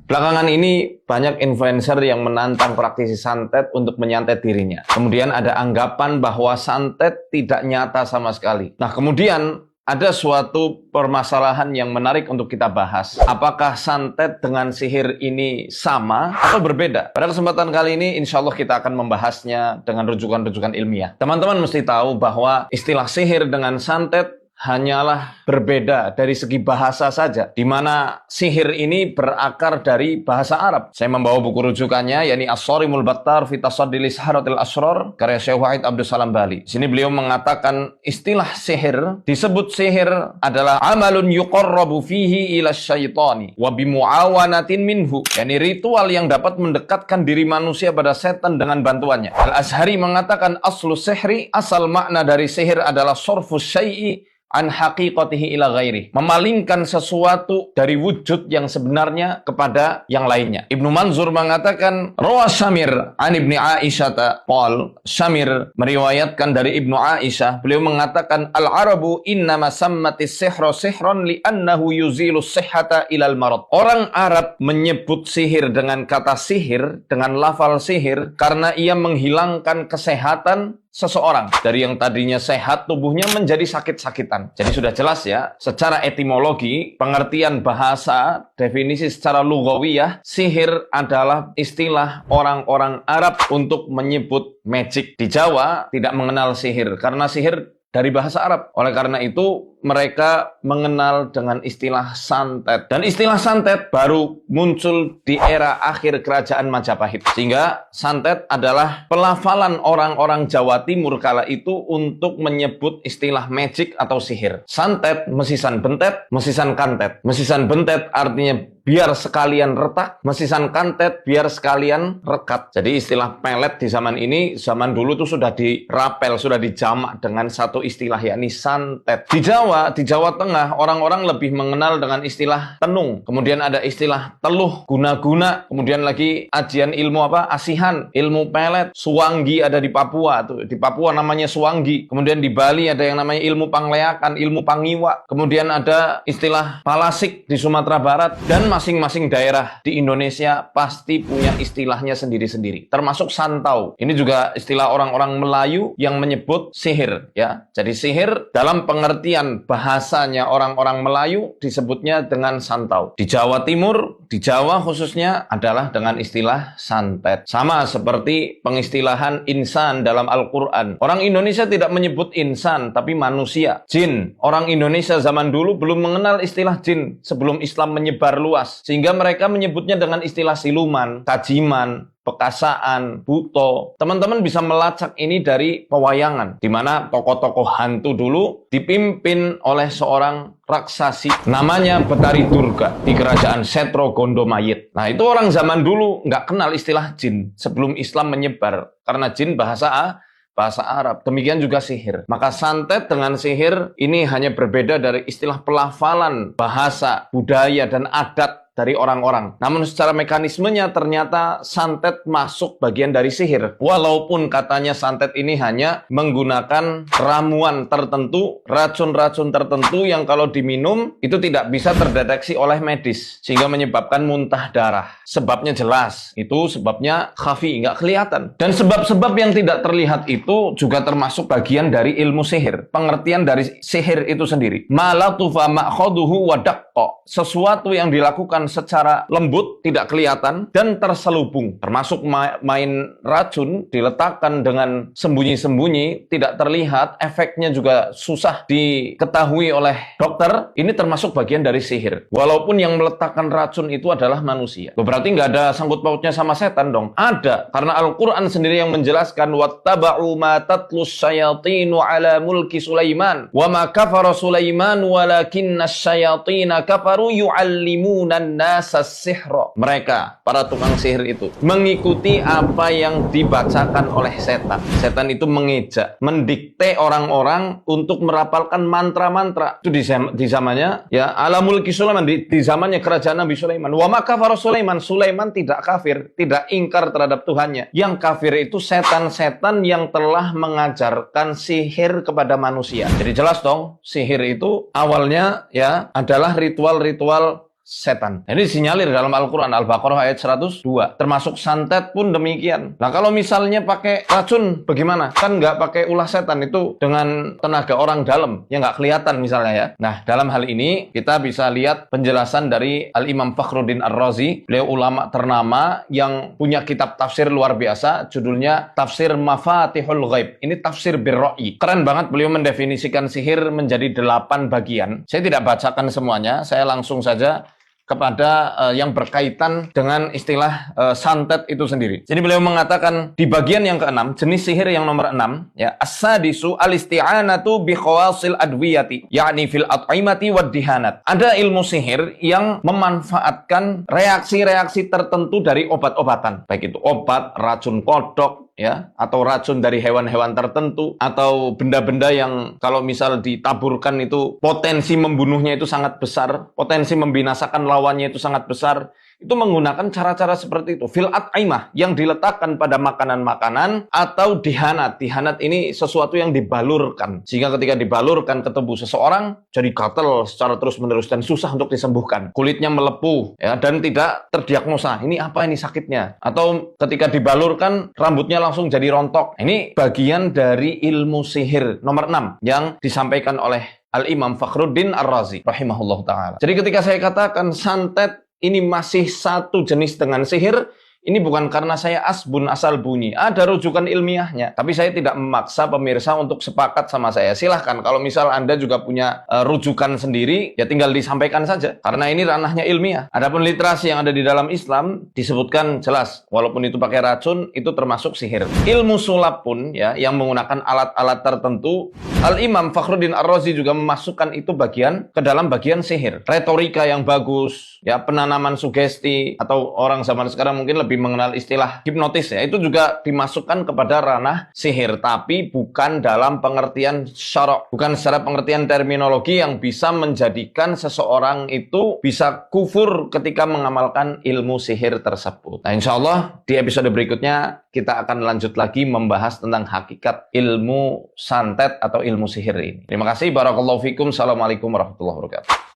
Belakangan ini banyak influencer yang menantang praktisi santet untuk menyantet dirinya. Kemudian ada anggapan bahwa santet tidak nyata sama sekali. Nah, kemudian ada suatu permasalahan yang menarik untuk kita bahas. Apakah santet dengan sihir ini sama atau berbeda? Pada kesempatan kali ini, insya Allah kita akan membahasnya dengan rujukan-rujukan ilmiah. Teman-teman mesti tahu bahwa istilah sihir dengan santet hanyalah berbeda dari segi bahasa saja, di mana sihir ini berakar dari bahasa Arab. Saya membawa buku rujukannya, yakni As-Sarimul Battar fi Tasaddi li Saharatil Asrar, karya Syekh Wahid Abdus Salam Bali. Di sini beliau mengatakan istilah sihir, disebut sihir adalah amalun yuqarrabu fihi ila syaitani wa bimuawanatin minhu, yakni ritual yang dapat mendekatkan diri manusia pada setan dengan bantuannya. Al-Azhari mengatakan aslu sihri, asal makna dari sihir adalah sorfus syai'i an haqiqatihi ila ghairi, memalingkan sesuatu dari wujud yang sebenarnya kepada yang lainnya. Ibnu Manzur mengatakan rawa Syamir an Ibni Aisyah qol, Syamir meriwayatkan dari Ibnu Aisyah, beliau mengatakan al-arabu innama sammatis sihra sihran li'annahu yuzilu sihhata ilal marad. Orang Arab menyebut sihir dengan kata sihir, dengan lafal sihir, karena ia menghilangkan kesehatan seseorang. Dari yang tadinya sehat, tubuhnya menjadi sakit-sakitan. Jadi sudah jelas ya, secara etimologi, pengertian bahasa, definisi secara lugawiyah, sihir adalah istilah orang-orang Arab untuk menyebut magic. Di Jawa tidak mengenal sihir, karena sihir dari bahasa Arab. Oleh karena itu, mereka mengenal dengan istilah santet. Dan istilah santet baru muncul di era akhir kerajaan Majapahit. Sehingga santet adalah pelafalan orang-orang Jawa Timur kala itu untuk menyebut istilah magic atau sihir. Santet, mesisan bentet, mesisan kantet. Mesisan bentet artinya biar sekalian retak, mesisan kantet biar sekalian rekat. Jadi istilah pelet di zaman ini, zaman dulu itu sudah dirapel, sudah dijamak dengan satu istilah, yakni santet. Di Jawa Tengah, orang-orang lebih mengenal dengan istilah tenung. Kemudian ada istilah teluh, guna-guna. Kemudian lagi ajian ilmu asihan, ilmu pelet. Suwanggi ada di Papua. Di Papua namanya suwanggi. Kemudian di Bali ada yang namanya ilmu pangleakan, ilmu pangiwa. Kemudian ada istilah palasik di Sumatera Barat. Dan masing-masing daerah di Indonesia pasti punya istilahnya sendiri-sendiri. Termasuk santau. Ini juga istilah orang-orang Melayu yang menyebut sihir, ya. Jadi sihir dalam pengertian bahasanya orang-orang Melayu disebutnya dengan santau. Di Jawa Timur, di Jawa khususnya adalah dengan istilah santet. Sama seperti pengistilahan insan dalam Al-Quran. Orang Indonesia tidak menyebut insan, tapi manusia. Jin. Orang Indonesia zaman dulu belum mengenal istilah jin sebelum Islam menyebar luas. Sehingga mereka menyebutnya dengan istilah siluman, kajiman, pekasaan, buto. Teman-teman bisa melacak ini dari pewayangan, di mana tokoh-tokoh hantu dulu dipimpin oleh seorang raksasi namanya Betari Durga di kerajaan Setro Gondomayit. Nah, itu orang zaman dulu nggak kenal istilah jin sebelum Islam menyebar, karena jin bahasa Arab. Demikian juga sihir. Maka santet dengan sihir ini hanya berbeda dari istilah pelafalan bahasa, budaya, dan adat dari orang-orang. Namun secara mekanismenya ternyata santet masuk bagian dari sihir. Walaupun katanya santet ini hanya menggunakan ramuan tertentu, racun-racun tertentu yang kalau diminum itu tidak bisa terdeteksi oleh medis. Sehingga menyebabkan muntah darah. Sebabnya jelas. Itu sebabnya khafi, nggak kelihatan. Dan sebab-sebab yang tidak terlihat itu juga termasuk bagian dari ilmu sihir. Pengertian dari sihir itu sendiri. Ma latufa ma'khaduhu wa daqqa. Sesuatu yang dilakukan secara lembut, tidak kelihatan, dan terselubung. Termasuk main racun, diletakkan dengan sembunyi-sembunyi, tidak terlihat, efeknya juga susah diketahui oleh dokter. Ini termasuk bagian dari sihir. Walaupun yang meletakkan racun itu adalah manusia. Berarti nggak ada sangkut pautnya sama setan dong? Ada, karena Al-Quran sendiri yang menjelaskan wattaba'u ma tatlus syayatinu ala mulki Sulaiman wa ma kafara Sulaiman walakinna syayatina kafaru yu'allimunan nasas sihra. Mereka, para tukang sihir itu, mengikuti apa yang dibacakan oleh setan. Setan itu mengejak, mendikte orang-orang untuk merapalkan mantra-mantra. Itu di zamannya, ya, ala mulki Sulaiman, di zamannya kerajaan Nabi Sulaiman. Wa ma kafara Sulaiman. Sulaiman tidak kafir, tidak ingkar terhadap Tuhannya. Yang kafir itu setan-setan yang telah mengajarkan sihir kepada manusia. Jadi jelas dong, sihir itu awalnya ya adalah ritual-ritual setan. Ini disinyalir dalam Al-Quran, Al-Baqarah ayat 102. Termasuk santet pun demikian. Nah kalau misalnya pakai racun bagaimana? Kan nggak pakai ulah setan, itu dengan tenaga orang dalam yang nggak kelihatan misalnya ya. Nah dalam hal ini kita bisa lihat penjelasan dari Al-Imam Fakhruddin Ar-Razi. Beliau ulama ternama yang punya kitab tafsir luar biasa, judulnya Tafsir Mafatihul Ghaib. Ini tafsir birra'i. Keren banget, beliau mendefinisikan sihir menjadi 8 bagian. Saya tidak bacakan semuanya, saya langsung saja kepada yang berkaitan dengan istilah santet itu sendiri. Jadi beliau mengatakan di bagian yang ke-6, jenis sihir yang nomor 6, ya, as-sadisu al-isti'anatu bi khawasil adwiyati, yakni fil at'imati wad dihanat. Ada ilmu sihir yang memanfaatkan reaksi-reaksi tertentu dari obat-obatan, baik itu obat, racun kodok, ya, atau racun dari hewan-hewan tertentu, atau benda-benda yang kalau misal ditaburkan itu potensi membunuhnya itu sangat besar, potensi membinasakan lawannya itu sangat besar. Itu menggunakan cara-cara seperti itu. Fil at'imah, yang diletakkan pada makanan-makanan, atau dihanat. Dihanat ini sesuatu yang dibalurkan, sehingga ketika dibalurkan ke tubuh seseorang jadi gatal secara terus-menerus dan susah untuk disembuhkan. Kulitnya melepuh, ya, dan tidak terdiagnosa. Ini apa ini sakitnya? Atau ketika dibalurkan rambutnya langsung jadi rontok. Ini bagian dari ilmu sihir nomor 6 yang disampaikan oleh Al-Imam Fakhruddin Ar-Razi rahimahullah ta'ala. Jadi ketika saya katakan santet ini masih satu jenis dengan sihir, ini bukan karena saya asbun asal bunyi. Ada rujukan ilmiahnya. Tapi saya tidak memaksa pemirsa untuk sepakat sama saya. Silahkan, kalau misal Anda juga punya rujukan sendiri, ya tinggal disampaikan saja. Karena ini ranahnya ilmiah. Adapun literasi yang ada di dalam Islam, disebutkan jelas. Walaupun itu pakai racun, itu termasuk sihir. Ilmu sulap pun, ya, yang menggunakan alat-alat tertentu, Al-Imam Fakhruddin Ar-Razi juga memasukkan itu ke dalam bagian sihir. Retorika yang bagus, ya, penanaman sugesti, atau orang zaman sekarang mungkin lebih mengenal istilah hipnotis, ya, itu juga dimasukkan kepada ranah sihir, tapi bukan dalam pengertian syara', bukan secara pengertian terminologi yang bisa menjadikan seseorang itu bisa kufur ketika mengamalkan ilmu sihir tersebut. Nah, insya Allah di episode berikutnya kita akan lanjut lagi membahas tentang hakikat ilmu santet atau ilmu sihir ini. Terima kasih, barakallahu fikum, assalamualaikum warahmatullahi wabarakatuh.